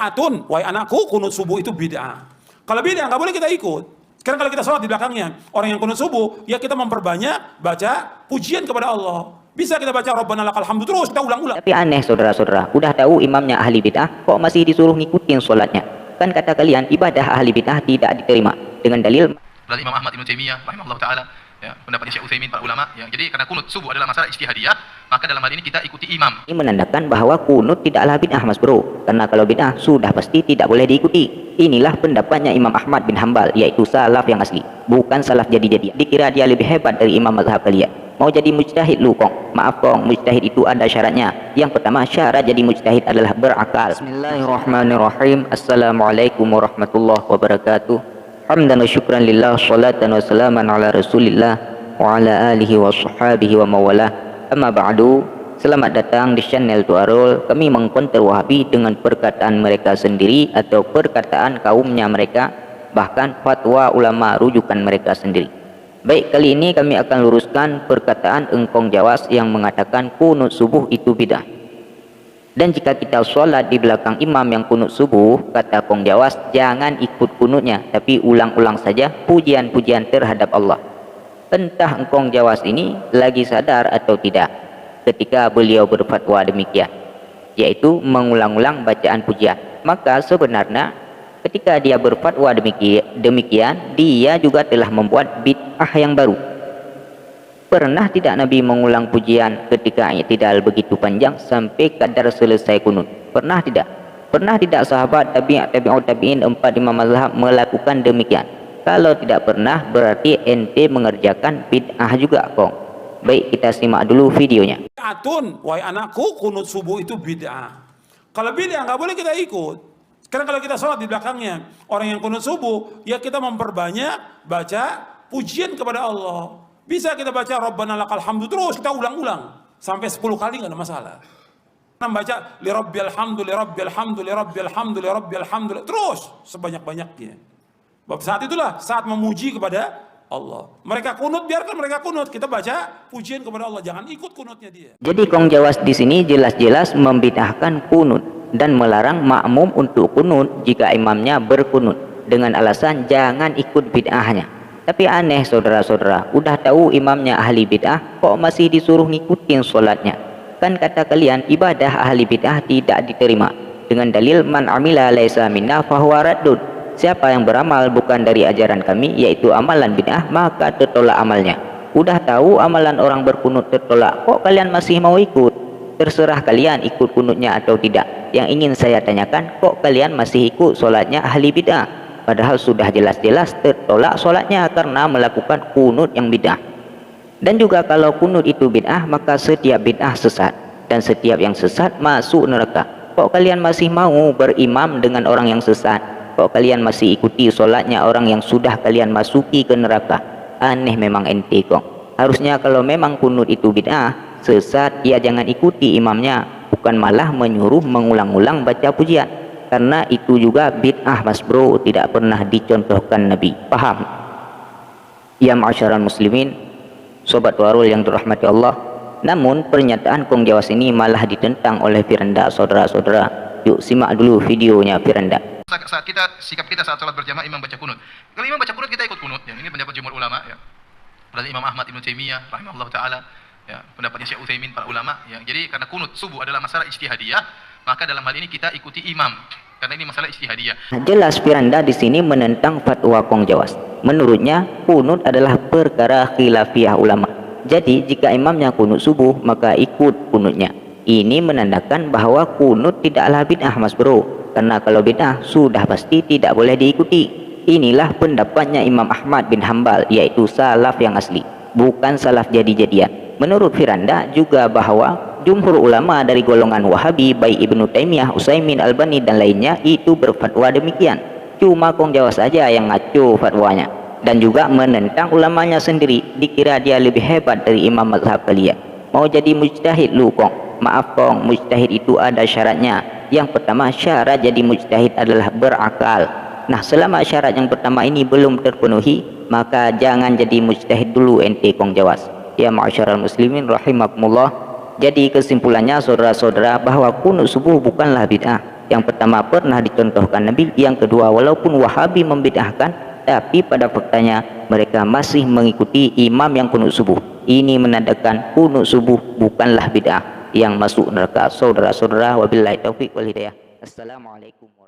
bid'atun, wahai anakku, kunut subuh itu bid'ah. Kalau bid'ah nggak boleh kita ikut. Karena kalau kita sholat di belakangnya orang yang kunut subuh, ya kita memperbanyak baca pujian kepada Allah. Bisa kita baca Rabbana lakal hamdu terus, kita ulang-ulang. Tapi aneh saudara-saudara, udah tahu imamnya ahli bid'ah, kok masih disuruh ngikutin sholatnya? Kan kata kalian ibadah ahli bid'ah tidak diterima. Dengan dalil dari Imam Ahmad Ibn Taimiyah rahimahullah ta'ala, ya, pendapatnya Syekh Utsaimin, para ulama, ya. Jadi karena kunut subuh adalah masalah ijtihadiyah, maka dalam hal ini kita ikuti imam. ini menandakan bahwa kunut tidaklah bid'ah mas bro, karena kalau bid'ah sudah pasti tidak boleh diikuti. Inilah pendapatnya Imam Ahmad bin Hambal, yaitu salaf yang asli, bukan salaf jadi-jadi. Dikira dia lebih hebat dari imam mazhab kalian. Mau jadi mujtahid lu kong, maaf kong, mujtahid itu ada syaratnya. Yang pertama syarat jadi mujtahid adalah berakal. Bismillahirrahmanirrahim. Assalamualaikum warahmatullahi wabarakatuh. Hamdan wa syukran lillah, salatan wa salaman ala rasulillah wa ala alihi wa sahabihi wa mawalah. Amma ba'du. Selamat datang di channel Tuarul. Kami mengkonter Wahabi dengan perkataan mereka sendiri atau perkataan kaumnya mereka, bahkan fatwa ulama rujukan mereka sendiri. Baik, kali ini kami akan luruskan perkataan Engkong Jawas yang mengatakan kunut subuh itu bidah. Dan jika kita sholat di belakang imam yang kunut subuh, kata Kong Jawas, jangan ikut kunutnya, tapi ulang-ulang saja pujian-pujian terhadap Allah. Entah Engkong Jawas ini lagi sadar atau tidak ketika beliau berfatwa demikian, yaitu mengulang-ulang bacaan pujian. Maka sebenarnya ketika dia berfatwa demikian, dia juga telah membuat bid'ah yang baru. Pernah tidak Nabi mengulang pujian ketika i'tidal begitu panjang sampai kadar selesai kunut? Pernah tidak? Pernah tidak sahabat tabi'in 4 imam mazhab melakukan demikian? Kalau tidak pernah, berarti ente mengerjakan bid'ah juga kong. Baik, kita simak dulu videonya. Bid'atun, wahai anakku, kunut subuh itu bid'ah. Kalau bid'ah nggak boleh kita ikut. Karena kalau kita sholat di belakangnya orang yang kunut subuh, ya kita memperbanyak baca pujian kepada Allah. Bisa kita baca Rabbana lakal hamdu terus, kita ulang-ulang sampai 10 kali nggak ada masalah. Membaca li rabbil hamdu li rabbil hamdu li rabbil hamdu li rabbil hamdu terus sebanyak-banyaknya. Saat itulah saat memuji kepada Allah. Mereka kunut, biarkan mereka kunut, kita baca pujian kepada Allah, jangan ikut kunutnya dia. Jadi Kong Jawas di sini jelas-jelas membid'ahkan kunut dan melarang makmum untuk kunut jika imamnya berkunut dengan alasan jangan ikut bid'ahnya. Tapi aneh saudara-saudara, udah tahu imamnya ahli bid'ah, kok masih disuruh ngikutin sholatnya? Kan kata kalian ibadah ahli bid'ah tidak diterima. Dengan dalil man amila laisa minna fahuwa raddun. Siapa yang beramal bukan dari ajaran kami, yaitu amalan bid'ah, maka tertolak amalnya. Udah tahu amalan orang berkunut tertolak, kok kalian masih mau ikut? Terserah kalian ikut kunutnya atau tidak. Yang ingin saya tanyakan, kok kalian masih ikut sholatnya ahli bid'ah? Padahal sudah jelas-jelas tertolak sholatnya karena melakukan kunut yang bid'ah. Dan juga kalau kunut itu bid'ah, maka setiap bid'ah sesat, dan setiap yang sesat masuk neraka. Kok kalian masih mau berimam dengan orang yang sesat? Kok kalian masih ikuti sholatnya orang yang sudah kalian masuki ke neraka? Aneh memang ente kok. Harusnya kalau memang kunut itu bid'ah, sesat, ya jangan ikuti imamnya, bukan malah menyuruh mengulang-ulang baca pujian. Karena itu juga bid'ah mas bro, tidak pernah dicontohkan Nabi. Paham? Ya ma'asyaral muslimin, sobat Tuarul yang dirahmati Allah. Namun pernyataan Kong Jawas ini malah ditentang oleh Firanda saudara-saudara. Yuk simak dulu videonya Firanda. Saat kita, sikap kita saat sholat berjamaah imam baca kunut. Kalau imam baca kunut kita ikut kunut. Ya, ini pendapat jumhur ulama, ya. Dari Imam Ahmad Ibn Taimiyah rahimahullah ta'ala, ya, pendapatnya Syekh Utsaimin, para ulama, ya. Jadi karena kunut subuh adalah masalah ijtihadiyah, maka dalam hal ini kita ikuti imam. Karena ini masalah ijtihadiyah. Jelas Firanda di sini menentang fatwa Kong Jawas. Menurutnya kunut adalah perkara khilafiyah ulama. Jadi jika imamnya kunut subuh, maka ikut kunutnya. Ini menandakan bahwa kunut tidaklah bid'ah mas bro. Karena kalau bid'ah sudah pasti tidak boleh diikuti. Inilah pendapatnya Imam Ahmad bin Hambal, yaitu salaf yang asli, bukan salaf jadi-jadian. Menurut Firanda juga bahwa jumhur ulama dari golongan Wahabi, baik Ibnu Taimiyah, Utsaimin, Albani dan lainnya itu berfatwa demikian. Cuma Kong Jawas saja yang ngaco fatwanya dan juga menentang ulamanya sendiri. Dikira dia lebih hebat dari imam mazhab kalian. Mau jadi mujtahid lu Kong, maaf Kong, mujtahid itu ada syaratnya. Yang pertama syarat jadi mujtahid adalah berakal. Nah selama syarat yang pertama ini belum terpenuhi, maka jangan jadi mujtahid dulu ente Kong Jawas. Ya ma'asyaral muslimin rahimakumullah. Jadi kesimpulannya saudara-saudara, bahwa kunut subuh bukanlah bid'ah, Yang pertama pernah dicontohkan Nabi, yang kedua walaupun Wahabi membid'ahkan, tapi pada faktanya mereka masih mengikuti imam yang kunut subuh. Ini menandakan kunut subuh bukanlah bid'ah yang masuk neraka. Saudara-saudara, wabillahi taufik wal hidayah. Assalamualaikum warahmatullahi wabarakatuh.